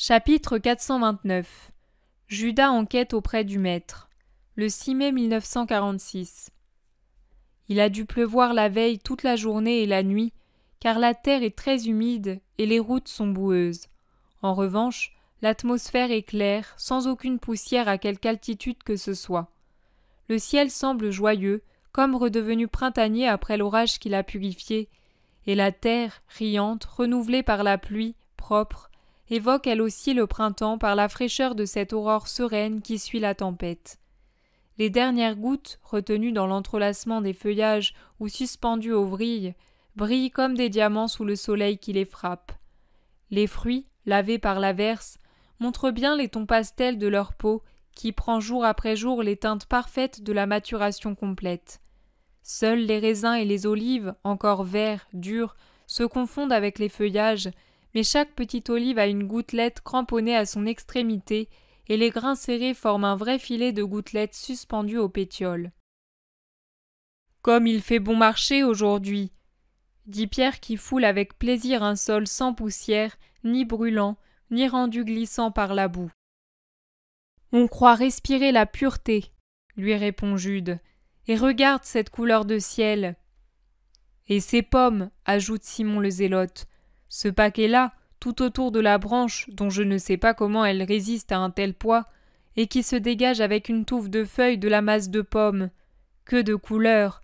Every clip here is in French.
Chapitre 429. Judas enquête auprès du maître. Le 6 mai 1946. Il a dû pleuvoir la veille toute la journée et la nuit, car la terre est très humide et les routes sont boueuses. En revanche, l'atmosphère est claire, sans aucune poussière à quelque altitude que ce soit. Le ciel semble joyeux, comme redevenu printanier après l'orage qui l'a purifié, et la terre, riante, renouvelée par la pluie, propre, évoque elle aussi le printemps par la fraîcheur de cette aurore sereine qui suit la tempête. Les dernières gouttes, retenues dans l'entrelacement des feuillages ou suspendues aux vrilles, brillent comme des diamants sous le soleil qui les frappe. Les fruits, lavés par l'averse, montrent bien les tons pastels de leur peau qui prend jour après jour les teintes parfaites de la maturation complète. Seuls les raisins et les olives, encore verts, durs, se confondent avec les feuillages, mais chaque petite olive a une gouttelette cramponnée à son extrémité, et les grains serrés forment un vrai filet de gouttelettes suspendues aux pétioles. « Comme il fait bon marché aujourd'hui !» dit Pierre qui foule avec plaisir un sol sans poussière, ni brûlant, ni rendu glissant par la boue. « On croit respirer la pureté, » lui répond Jude, « et regarde cette couleur de ciel. »« Et ces pommes, » ajoute Simon le Zélote. Ce paquet-là, tout autour de la branche, dont je ne sais pas comment elle résiste à un tel poids, et qui se dégage avec une touffe de feuilles de la masse de pommes. Que de couleurs!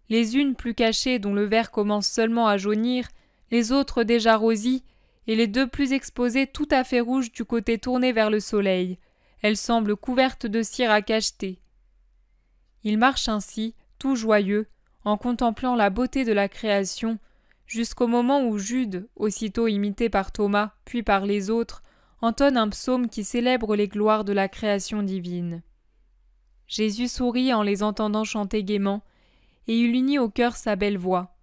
Les unes plus cachées dont le vert commence seulement à jaunir, les autres déjà rosies, et les deux plus exposées tout à fait rouges du côté tourné vers le soleil. Elles semblent couvertes de cire à cacheter. Il marche ainsi, tout joyeux, en contemplant la beauté de la création, jusqu'au moment où Jude, aussitôt imité par Thomas, puis par les autres, entonne un psaume qui célèbre les gloires de la création divine. Jésus sourit en les entendant chanter gaiement, et il unit au cœur sa belle voix.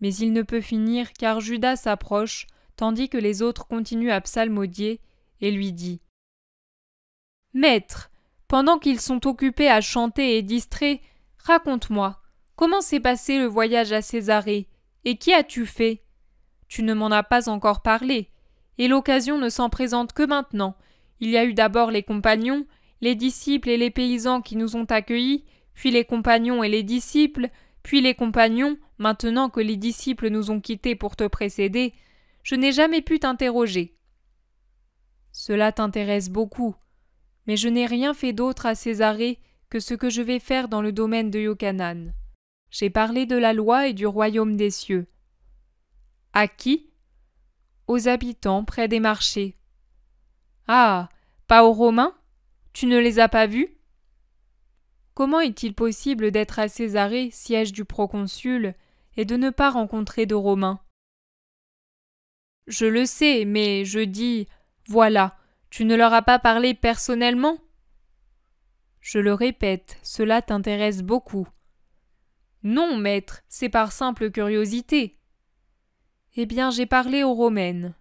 Mais il ne peut finir car Judas s'approche, tandis que les autres continuent à psalmodier, et lui dit « Maître, pendant qu'ils sont occupés à chanter et distraits, raconte-moi, comment s'est passé le voyage à Césarée ? Et qui as-tu fait ? Tu ne m'en as pas encore parlé, et l'occasion ne s'en présente que maintenant. Il y a eu d'abord les compagnons, les disciples et les paysans qui nous ont accueillis, puis les compagnons et les disciples, puis les compagnons, maintenant que les disciples nous ont quittés pour te précéder. Je n'ai jamais pu t'interroger. Cela t'intéresse beaucoup, mais je n'ai rien fait d'autre à Césarée que ce que je vais faire dans le domaine de Yochanan. J'ai parlé de la loi et du royaume des cieux. À qui ? Aux habitants près des marchés. Ah, pas aux Romains ? Tu ne les as pas vus ? Comment est-il possible d'être à Césarée, siège du proconsul, et de ne pas rencontrer de Romains ? Je le sais, mais je dis, voilà, tu ne leur as pas parlé personnellement ? Je le répète, cela t'intéresse beaucoup. Non, maître, c'est par simple curiosité. Eh bien, j'ai parlé aux Romaines.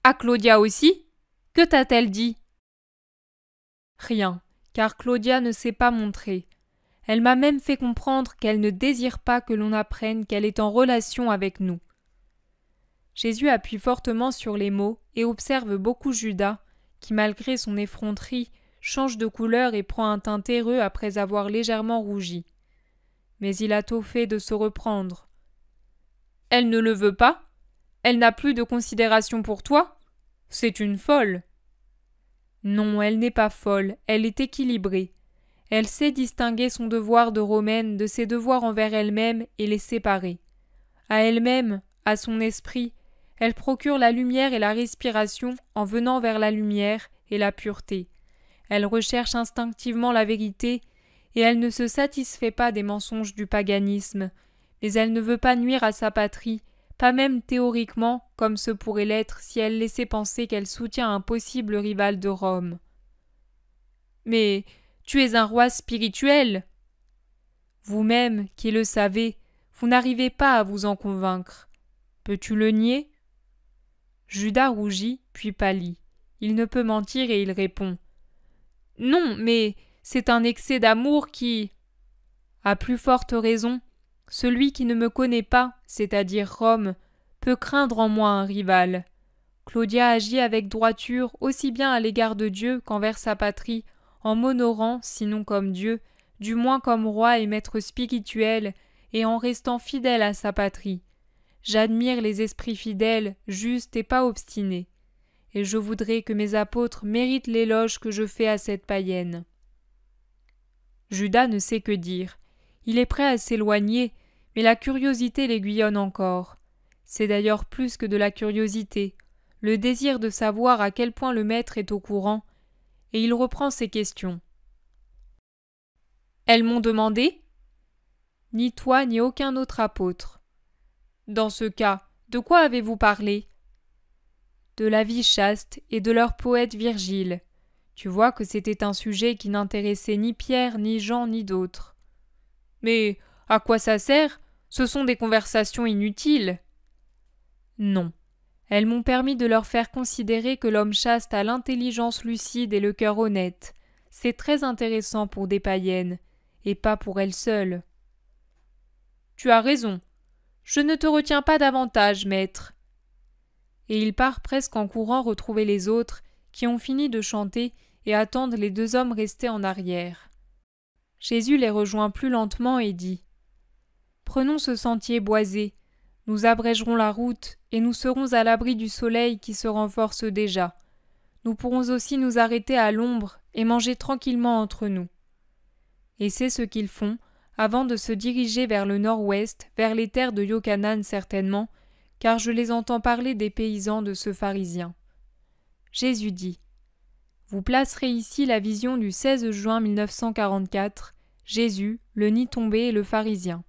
À Claudia aussi ? Que t'a-t-elle dit ? Rien, car Claudia ne s'est pas montrée. Elle m'a même fait comprendre qu'elle ne désire pas que l'on apprenne qu'elle est en relation avec nous. Jésus appuie fortement sur les mots et observe beaucoup Judas, qui malgré son effronterie, change de couleur et prend un teint terreux après avoir légèrement rougi. Mais il a tôt fait de se reprendre. « Elle ne le veut pas ? Elle n'a plus de considération pour toi ? C'est une folle !» Non, elle n'est pas folle, elle est équilibrée. Elle sait distinguer son devoir de Romaine de ses devoirs envers elle-même et les séparer. À elle-même, à son esprit, elle procure la lumière et la respiration en venant vers la lumière et la pureté. Elle recherche instinctivement la vérité et elle ne se satisfait pas des mensonges du paganisme, mais elle ne veut pas nuire à sa patrie, pas même théoriquement, comme ce pourrait l'être si elle laissait penser qu'elle soutient un possible rival de Rome. Mais tu es un roi spirituel. Vous-même, qui le savez, vous n'arrivez pas à vous en convaincre. Peux-tu le nier ? Judas rougit, puis pâlit. Il ne peut mentir et il répond. Non, mais c'est un excès d'amour qui… À plus forte raison, celui qui ne me connaît pas, c'est-à-dire Rome, peut craindre en moi un rival. Claudia agit avec droiture aussi bien à l'égard de Dieu qu'envers sa patrie, en m'honorant, sinon comme Dieu, du moins comme roi et maître spirituel, et en restant fidèle à sa patrie. J'admire les esprits fidèles, justes et pas obstinés. Et je voudrais que mes apôtres méritent l'éloge que je fais à cette païenne. » Judas ne sait que dire. Il est prêt à s'éloigner, mais la curiosité l'aiguillonne encore. C'est d'ailleurs plus que de la curiosité, le désir de savoir à quel point le maître est au courant, et il reprend ses questions. « Elles m'ont demandé ? » ?»« Ni toi ni aucun autre apôtre. »« Dans ce cas, de quoi avez-vous parlé ?»« De la vie chaste et de leur poète Virgile. Tu vois que c'était un sujet qui n'intéressait ni Pierre, ni Jean, ni d'autres. »« Mais à quoi ça sert ? Ce sont des conversations inutiles. » »« Non. Elles m'ont permis de leur faire considérer que l'homme chaste a l'intelligence lucide et le cœur honnête. C'est très intéressant pour des païennes, et pas pour elles seules. »« Tu as raison. Je ne te retiens pas davantage, maître. » Et il part presque en courant retrouver les autres, qui ont fini de chanter et attendent les deux hommes restés en arrière. Jésus les rejoint plus lentement et dit : « Prenons ce sentier boisé. Nous abrégerons la route et nous serons à l'abri du soleil qui se renforce déjà. Nous pourrons aussi nous arrêter à l'ombre et manger tranquillement entre nous. » Et c'est ce qu'ils font, avant de se diriger vers le nord-ouest, vers les terres de Iochanan certainement, car je les entends parler des paysans de ce pharisien. Jésus dit : « Vous placerez ici la vision du 16 juin 1944, Jésus, le nid tombé et le pharisien. »